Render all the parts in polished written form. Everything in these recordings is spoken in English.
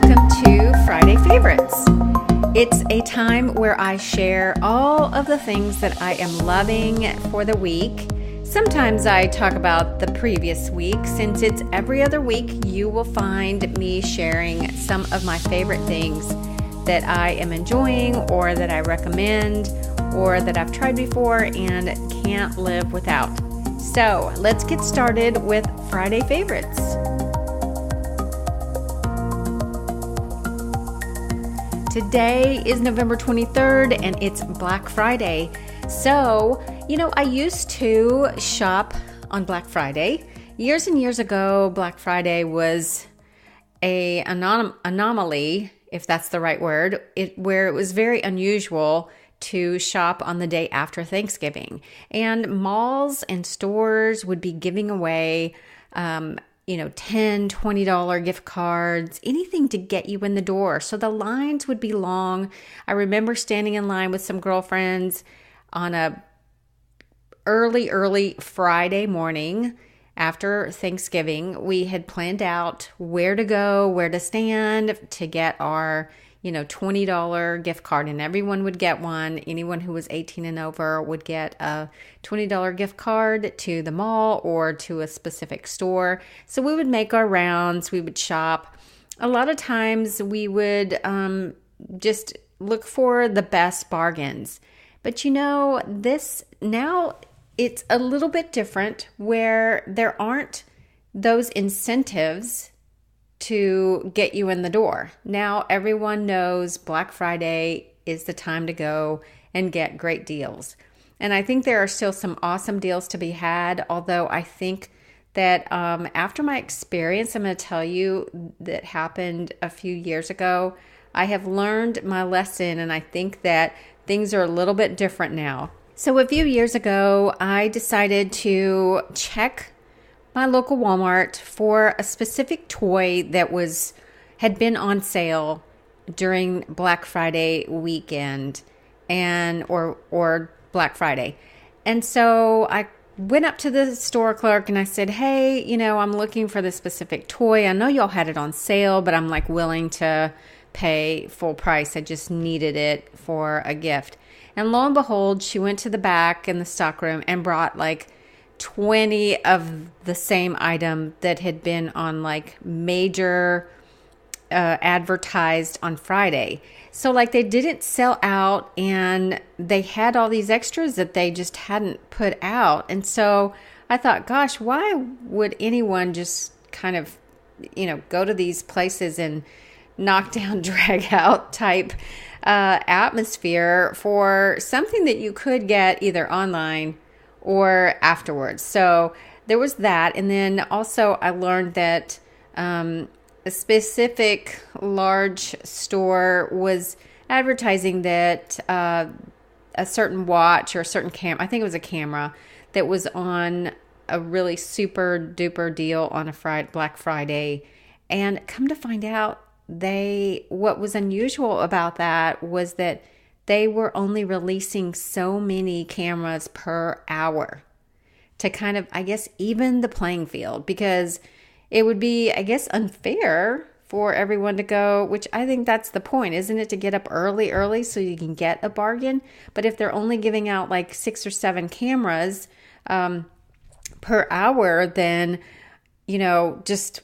welcome to Friday Favorites. It's a time where I share all of the things that I am loving for the week. Sometimes I talk about the previous week. Since it's every other week, you will find me sharing some of my favorite things that I am enjoying or that I recommend or that I've tried before and can't live without. So let's get started with Friday Favorites. Today is November 23rd and it's Black Friday. So, I used to shop on Black Friday. Years and years ago, Black Friday was an anomaly, if that's the right word, where it was very unusual to shop on the day after Thanksgiving. And malls and stores would be giving away $10, $20 gift cards, anything to get you in the door. So the lines would be long. I remember standing in line with some girlfriends on a early Friday morning after Thanksgiving. We had planned out where to go, where to stand to get our $20 gift card, and everyone would get one. Anyone who was 18 and over would get a $20 gift card to the mall or to a specific store. So we would make our rounds, we would shop. A lot of times we would just look for the best bargains. But this now it's a little bit different where there aren't those incentives to get you in the door. Now everyone knows Black Friday is the time to go and get great deals. And I think there are still some awesome deals to be had, although I think that after my experience, I'm going to tell you that happened a few years ago, I have learned my lesson, and I think that things are a little bit different now. So a few years ago, I decided to check my local Walmart for a specific toy that had been on sale during Black Friday weekend or Black Friday. And so I went up to the store clerk and I said, "Hey, I'm looking for this specific toy. I know y'all had it on sale, but I'm willing to pay full price. I just needed it for a gift." And lo and behold, she went to the back in the stockroom and brought 20 of the same item that had been on major advertised on Friday. So they didn't sell out, and they had all these extras that they just hadn't put out. And so I thought, gosh, why would anyone just kind of, go to these places and knock down, drag out type atmosphere for something that you could get either online or afterwards. So there was that. And then also I learned that a specific large store was advertising that a certain watch or a certain camera, I think it was a camera, that was on a really super duper deal on a Black Friday. And come to find out, what was unusual about that was that they were only releasing so many cameras per hour to kind of, even the playing field, because it would be, unfair for everyone to go, which I think that's the point, isn't it? To get up early so you can get a bargain. But if they're only giving out 6 or 7 cameras per hour, then, just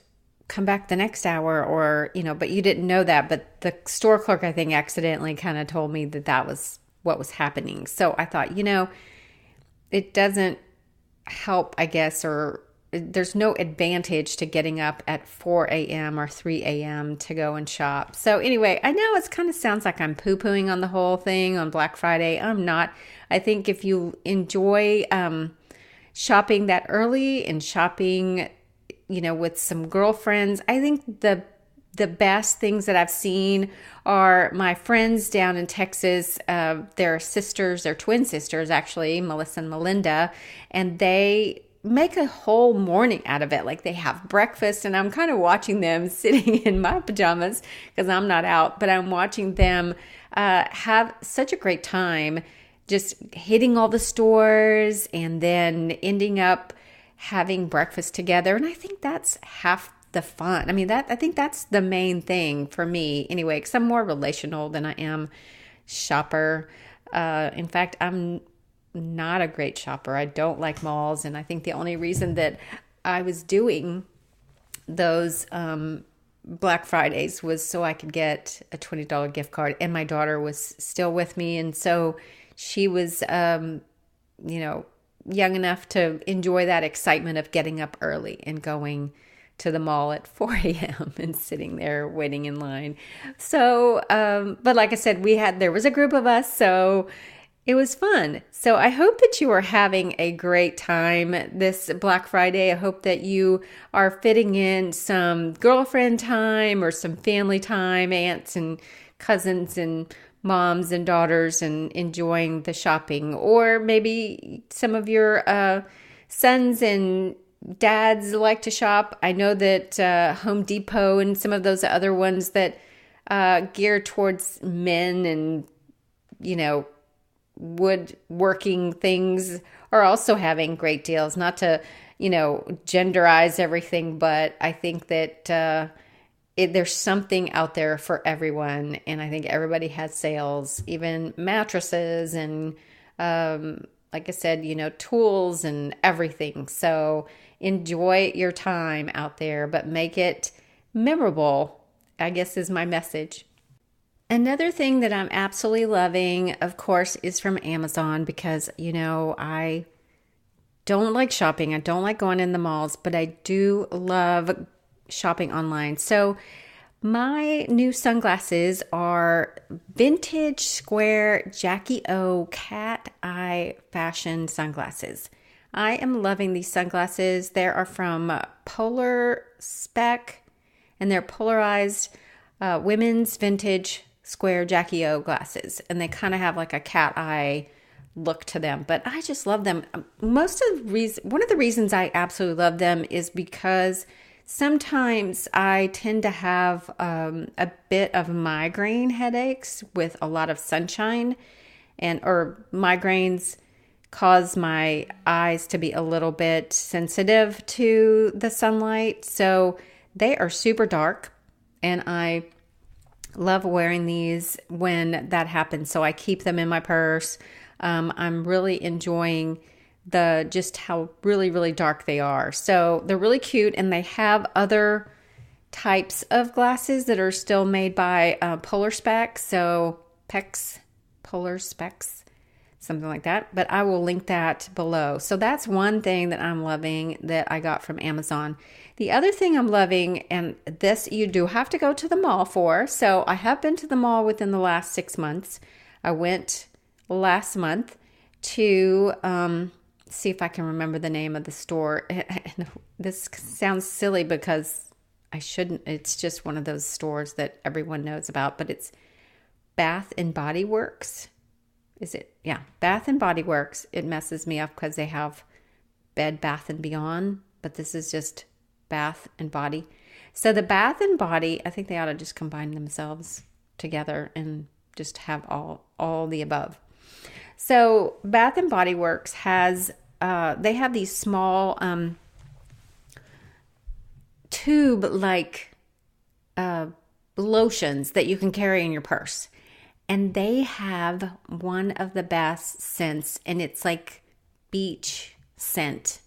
come back the next hour or, but you didn't know that. But the store clerk, I think, accidentally kind of told me that was what was happening. So I thought, it doesn't help, or there's no advantage to getting up at 4 a.m. or 3 a.m. to go and shop. So anyway, I know it kind of sounds like I'm poo-pooing on the whole thing on Black Friday. I'm not. I think if you enjoy shopping that early and shopping with some girlfriends, I think the best things that I've seen are my friends down in Texas. They're sisters, they're twin sisters, actually, Melissa and Melinda, and they make a whole morning out of it. They have breakfast, and I'm kind of watching them sitting in my pajamas because I'm not out, but I'm watching them have such a great time just hitting all the stores and then ending up having breakfast together. And I think that's half the fun. I mean, I think that's the main thing for me anyway, because I'm more relational than I am shopper. In fact, I'm not a great shopper. I don't like malls. And I think the only reason that I was doing those Black Fridays was so I could get a $20 gift card. And my daughter was still with me. And so she was, young enough to enjoy that excitement of getting up early and going to the mall at 4 a.m. and sitting there waiting in line. So, but like I said, there was a group of us, so it was fun. So I hope that you are having a great time this Black Friday. I hope that you are fitting in some girlfriend time or some family time, aunts and cousins and moms and daughters, and enjoying the shopping. Or maybe some of your sons and dads like to shop. I know that Home Depot and some of those other ones that gear towards men and, woodworking things are also having great deals. Not to, genderize everything, but I think that there's something out there for everyone. And I think everybody has sales, even mattresses and, like I said, tools and everything. So enjoy your time out there, but make it memorable, I guess, is my message. Another thing that I'm absolutely loving, of course, is from Amazon, because, I don't like shopping. I don't like going in the malls, but I do love shopping online. So my new sunglasses are vintage square Jackie O cat eye fashion sunglasses. I am loving these sunglasses. They are from Polar Spec, and they're polarized women's vintage square Jackie O glasses. And they kind of have like a cat eye look to them, but I just love them. One of the reasons I absolutely love them is because sometimes I tend to have a bit of migraine headaches with a lot of sunshine, or migraines cause my eyes to be a little bit sensitive to the sunlight. So they are super dark, and I love wearing these when that happens. So I keep them in my purse. I'm really enjoying just how really, really dark they are. So they're really cute, and they have other types of glasses that are still made by Polar Spec. So Polar Specs, something like that. But I will link that below. So that's one thing that I'm loving that I got from Amazon. The other thing I'm loving, and this you do have to go to the mall for. So I have been to the mall within the last 6 months. I went last month to see if I can remember the name of the store. This sounds silly because I shouldn't. It's just one of those stores that everyone knows about, but it's Bath and Body Works. Is it? Yeah, Bath and Body Works. It messes me up because they have Bed Bath and Beyond, but this is just Bath and Body. So the Bath and Body, I think they ought to just combine themselves together and just have all the above. So Bath and Body Works has they have these small tube like lotions that you can carry in your purse, and they have one of the best scents, and it's like beach scent.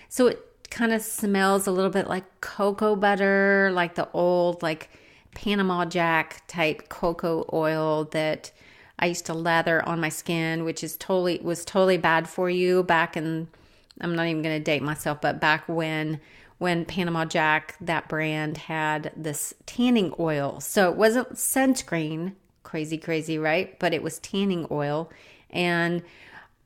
So it kind of smells a little bit like cocoa butter, like the old like Panama Jack type cocoa oil that I used to lather on my skin, which was totally bad for you back in, I'm not even going to date myself, but back when Panama Jack, that brand, had this tanning oil. So it wasn't sunscreen, crazy, right? But it was tanning oil, and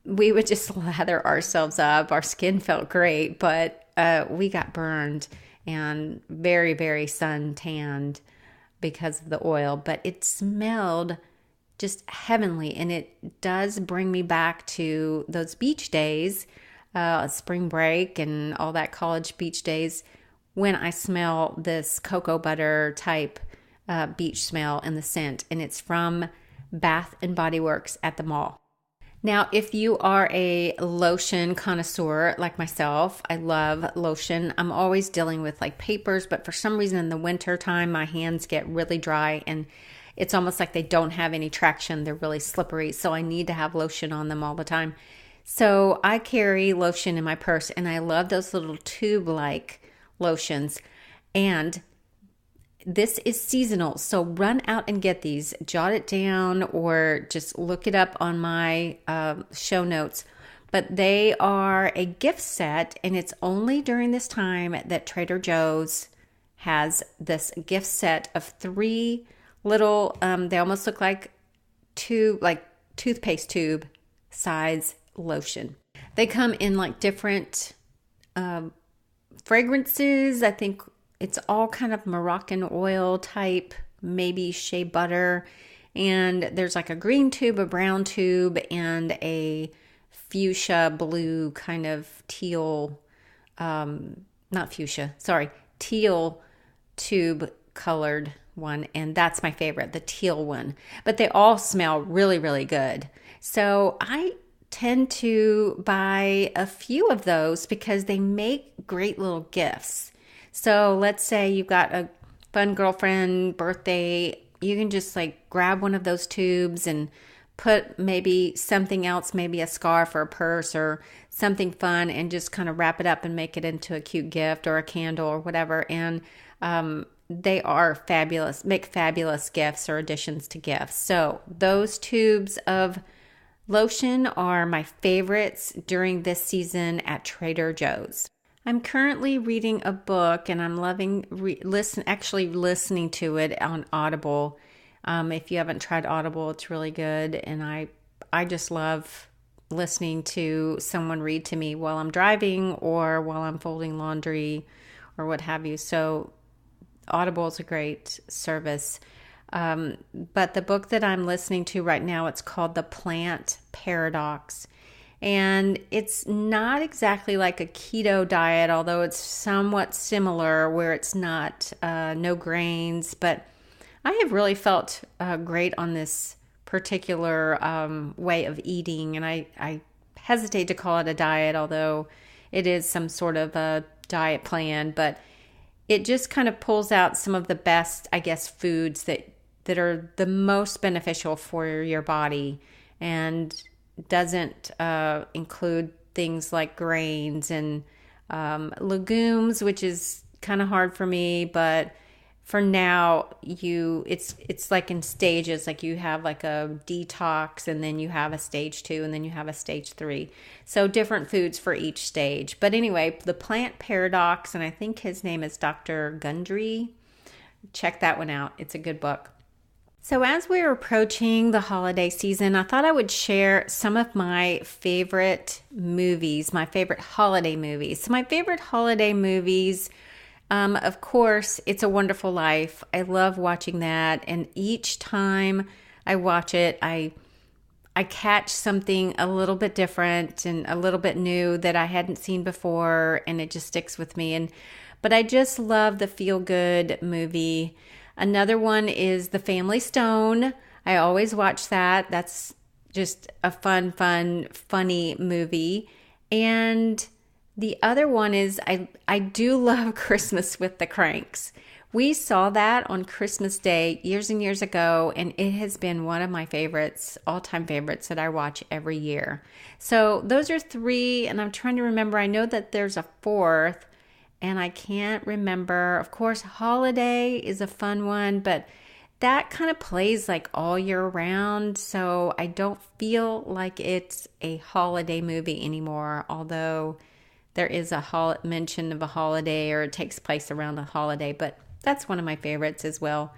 we would just lather ourselves up. Our skin felt great, but we got burned and very, very sun tanned because of the oil. But it smelled just heavenly, and it does bring me back to those beach days, spring break and all that college beach days, when I smell this cocoa butter type beach smell and the scent, and it's from Bath and Body Works at the mall. Now, if you are a lotion connoisseur like myself, I love lotion. I'm always dealing with like papers, but for some reason in the winter time, my hands get really dry and it's almost like they don't have any traction. They're really slippery. So I need to have lotion on them all the time. So I carry lotion in my purse and I love those little tube-like lotions. And this is seasonal, so run out and get these. Jot it down or just look it up on my show notes. But they are a gift set, and it's only during this time that Trader Joe's has this gift set of 3 little, they almost look like toothpaste tube size lotion. They come in like different fragrances. I think it's all kind of Moroccan oil type, maybe shea butter. And there's like a green tube, a brown tube, and a fuchsia blue kind of teal, teal tube colored one. And that's my favorite, the teal one. But they all smell really, really good. So I tend to buy a few of those because they make great little gifts. So let's say you've got a fun girlfriend birthday, you can just like grab one of those tubes and put maybe something else, maybe a scarf or a purse or something fun, and just kind of wrap it up and make it into a cute gift or a candle or whatever. And they are fabulous, make fabulous gifts or additions to gifts. So those tubes of lotion are my favorites during this season at Trader Joe's. I'm currently reading a book and I'm loving listening to it on Audible. If you haven't tried Audible, it's really good. And I just love listening to someone read to me while I'm driving or while I'm folding laundry or what have you. So Audible is a great service. But the book that I'm listening to right now, it's called The Plant Paradox. And it's not exactly like a keto diet, although it's somewhat similar where it's not no grains. But I have really felt great on this particular way of eating. And I hesitate to call it a diet, although it is some sort of a diet plan. But it just kind of pulls out some of the best, I guess, foods that are the most beneficial for your body and doesn't include things like grains and legumes, which is kind of hard for me. But for now, it's like in stages. Like you have like a detox, and then you have a stage 2, and then you have a stage 3. So different foods for each stage. But anyway, The Plant Paradox, and I think his name is Dr. Gundry. Check that one out. It's a good book. So as we're approaching the holiday season, I thought I would share some of my favorite movies, my favorite holiday movies. So my favorite holiday movies, of course, It's a Wonderful Life. I love watching that. And each time I watch it, I catch something a little bit different and a little bit new that I hadn't seen before, and it just sticks with me. But I just love the feel-good movie. Another one is The Family Stone. I always watch that. That's just a funny movie. And the other one is I do love Christmas with the Cranks. We saw that on Christmas Day years and years ago, and it has been one of my favorites, all-time favorites that I watch every year. So those are 3, and I'm trying to remember. I know that there's a 4th. And I can't remember. Of course, Holiday is a fun one, but that kind of plays like all year round. So I don't feel like it's a holiday movie anymore, although there is a mention of a holiday or it takes place around a holiday. But that's one of my favorites as well.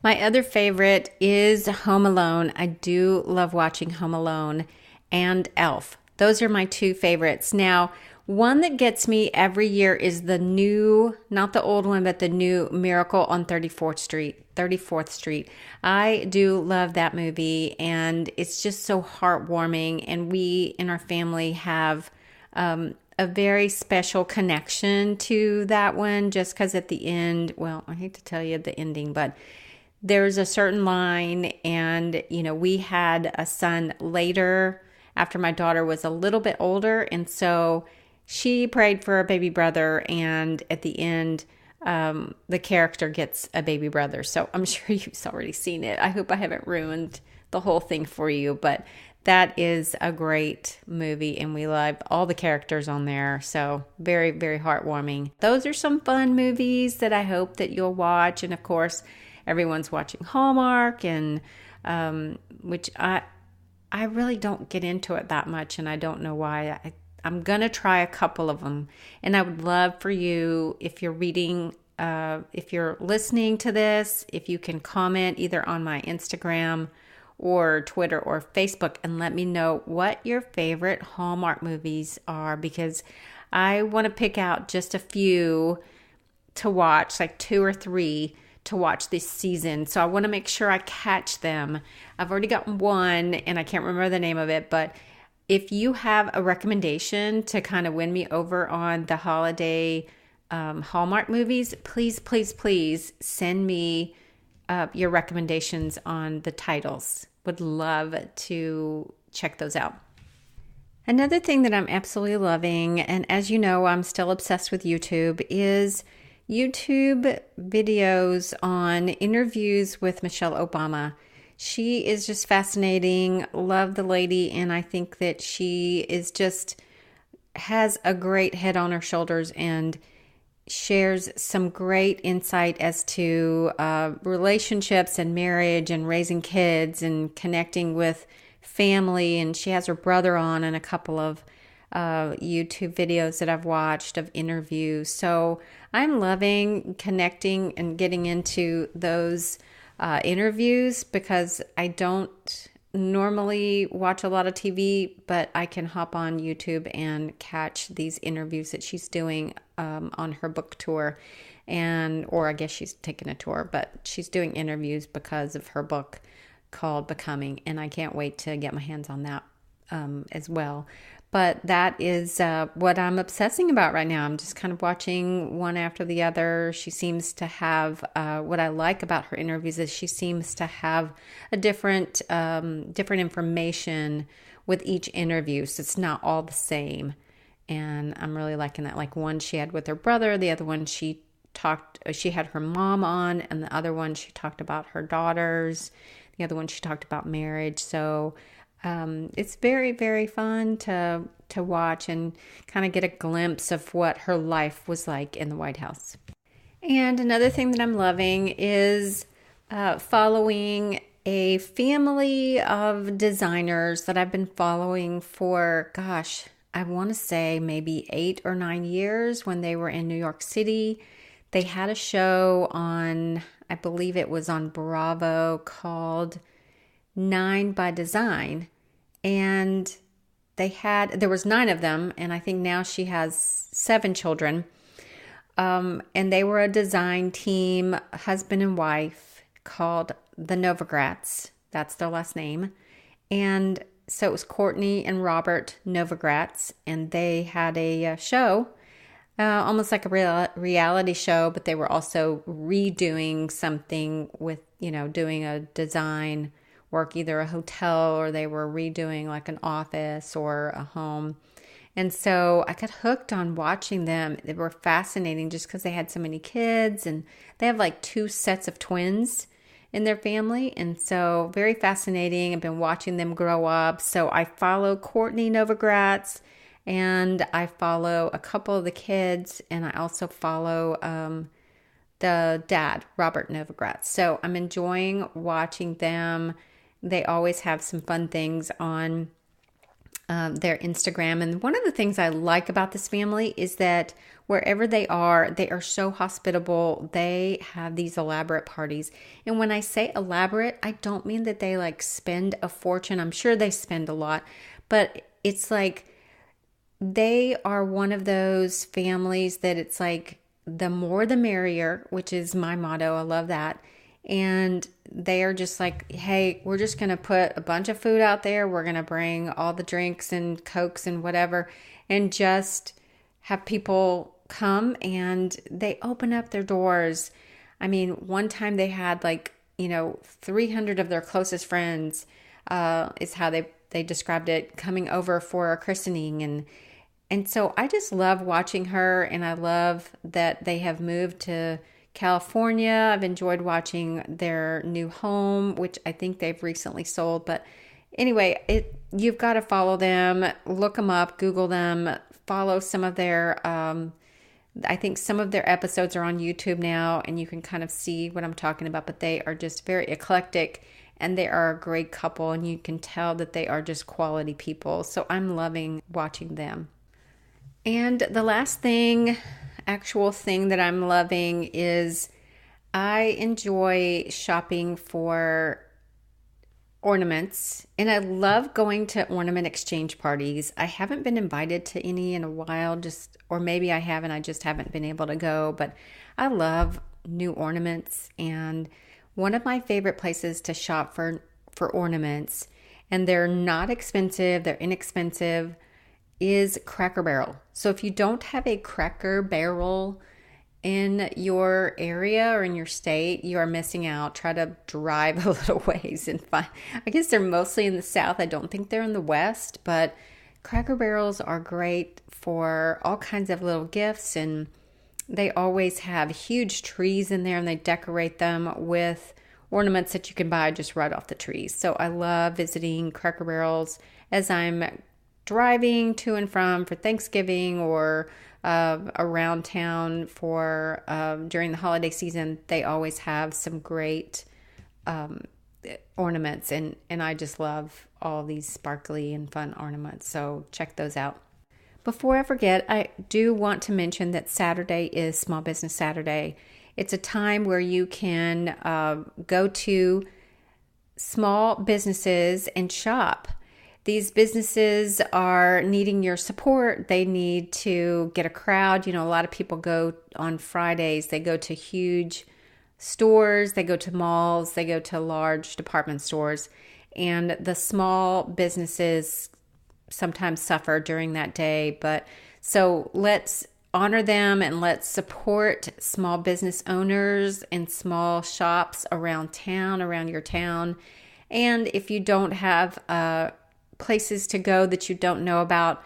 My other favorite is Home Alone. I do love watching Home Alone and Elf. Those are my 2 favorites. Now, one that gets me every year is the new, not the old one, but the new Miracle on 34th Street. I do love that movie, and it's just so heartwarming. And we in our family have a very special connection to that one, just because at the end, well, I hate to tell you the ending, but there's a certain line, and we had a son later after my daughter was a little bit older. And so she prayed for a baby brother, and at the end, the character gets a baby brother. So I'm sure you've already seen it. I hope I haven't ruined the whole thing for you, but that is a great movie, and we love all the characters on there. So very, very heartwarming. Those are some fun movies that I hope that you'll watch. And of course, everyone's watching Hallmark, and which I really don't get into it that much, and I don't know why. I'm going to try a couple of them. And I would love for you, if you're reading, if you're listening to this, if you can comment either on my Instagram or Twitter or Facebook and let me know what your favorite Hallmark movies are, because I want to pick out just a few to watch, like 2 or 3 to watch this season. So I want to make sure I catch them. I've already got one and I can't remember the name of it, but if you have a recommendation to kind of win me over on the holiday Hallmark movies, please, please, please send me your recommendations on the titles. Would love to check those out. Another thing that I'm absolutely loving, and as you know, I'm still obsessed with YouTube, is YouTube videos on interviews with Michelle Obama. She is just fascinating. Love the lady, and I think that she is just has a great head on her shoulders and shares some great insight as to relationships and marriage and raising kids and connecting with family. And she has her brother on in a couple of YouTube videos that I've watched of interviews. So I'm loving connecting and getting into those interviews, because I don't normally watch a lot of TV, but I can hop on YouTube and catch these interviews that she's doing on her book tour, or I guess she's taking a tour, but she's doing interviews because of her book called Becoming, and I can't wait to get my hands on that as well. But that is what I'm obsessing about right now. I'm just kind of watching one after the other. She seems to have, what I like about her interviews is she seems to have a different information with each interview. So it's not all the same. And I'm really liking that. Like one she had with her brother, the other one she had her mom on, and the other one she talked about her daughters. The other one she talked about marriage. So it's very, very fun to watch and kind of get a glimpse of what her life was like in the White House. And another thing that I'm loving is following a family of designers that I've been following for, gosh, I want to say maybe 8 or 9 years when they were in New York City. They had a show on, I believe it was on Bravo, called 9 by Design. And there was 9 of them, and I think now she has 7 children. And they were a design team, husband and wife, called the Novogratz. That's their last name. And so it was Courtney and Robert Novogratz, and they had a show, almost like a reality show, but they were also redoing something with, doing a design work, either a hotel, or they were redoing like an office or a home. And so I got hooked on watching them. They were fascinating just because they had so many kids, and they have like 2 sets of twins in their family. And so very fascinating. I've been watching them grow up. So I follow Courtney Novogratz, and I follow a couple of the kids, and I also follow the dad, Robert Novogratz. So I'm enjoying watching them. They always have some fun things on their Instagram. And one of the things I like about this family is that wherever they are so hospitable. They have these elaborate parties. And when I say elaborate, I don't mean that they like spend a fortune. I'm sure they spend a lot, but it's like they are one of those families that it's like the more the merrier, which is my motto. I love that. And they are just like, hey, we're just going to put a bunch of food out there. We're going to bring all the drinks and Cokes and whatever, and just have people come, and they open up their doors. I mean, one time they had 300 of their closest friends is how they described it coming over for a christening. And so I just love watching her, and I love that they have moved to California. I've enjoyed watching their new home, which I think they've recently sold. But anyway, you've got to follow them, look them up, Google them, follow some of their, I think some of their episodes are on YouTube now, and you can kind of see what I'm talking about. But they are just very eclectic, and they are a great couple, and you can tell that they are just quality people. So I'm loving watching them. And the last actual thing that I'm loving is I enjoy shopping for ornaments, and I love going to ornament exchange parties. I haven't been invited to any in a while, or maybe I haven't, I just haven't been able to go, but I love new ornaments. And one of my favorite places to shop for ornaments, and they're not expensive, they're inexpensive, is Cracker Barrel. So if you don't have a Cracker Barrel in your area or in your state, you are missing out. Try to drive a little ways and find. I guess they're mostly in the South. I don't think they're in the West, but Cracker Barrels are great for all kinds of little gifts, and they always have huge trees in there, and they decorate them with ornaments that you can buy just right off the trees. So I love visiting Cracker Barrels as I'm driving to and from for Thanksgiving or around town for during the holiday season. They always have some great ornaments, and I just love all these sparkly and fun ornaments. So check those out. Before I forget, I do want to mention that Saturday is Small Business Saturday. It's a time where you can go to small businesses and shop. These businesses are needing your support. They need to get a crowd. A lot of people go on Fridays. They go to huge stores. They go to malls. They go to large department stores. And the small businesses sometimes suffer during that day. So let's honor them, and let's support small business owners and small shops around town, around your town. And if you don't have places to go that you don't know about,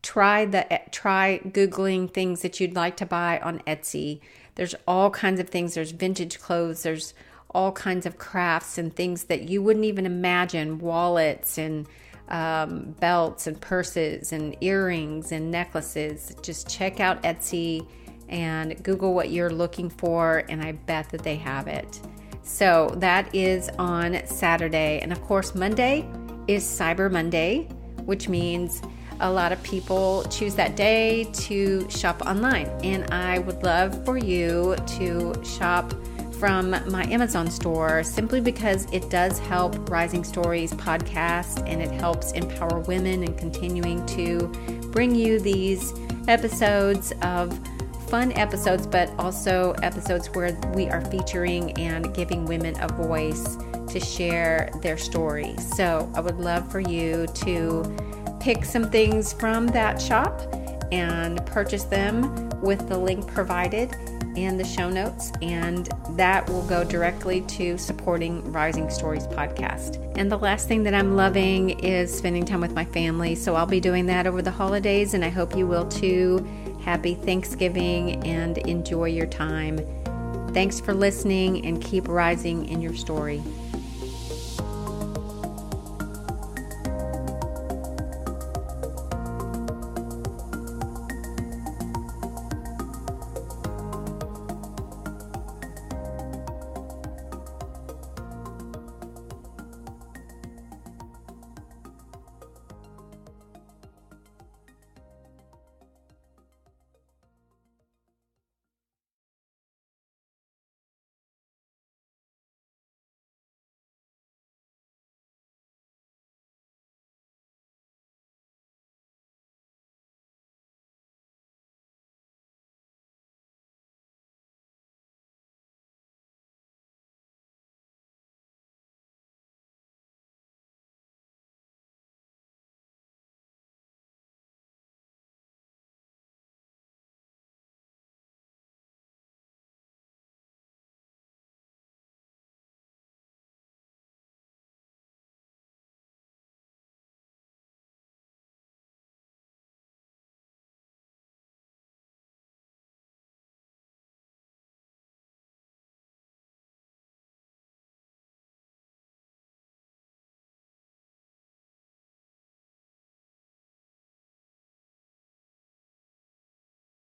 try Googling things that you'd like to buy on Etsy. There's all kinds of things. There's vintage clothes. There's all kinds of crafts and things that you wouldn't even imagine, wallets and belts and purses and earrings and necklaces. Just check out Etsy and Google what you're looking for, and I bet that they have it. So that is on Saturday. And of course, Monday is Cyber Monday, which means a lot of people choose that day to shop online. And I would love for you to shop from my Amazon store, simply because it does help Rising Stories podcast, and it helps empower women in continuing to bring you these episodes of fun episodes, but also episodes where we are featuring and giving women a voice to share their story. So I would love for you to pick some things from that shop and purchase them with the link provided in the show notes, and that will go directly to supporting Rising Stories podcast. And the last thing that I'm loving is spending time with my family. So I'll be doing that over the holidays, and I hope you will too. Happy Thanksgiving and enjoy your time. Thanks for listening, and keep rising in your story.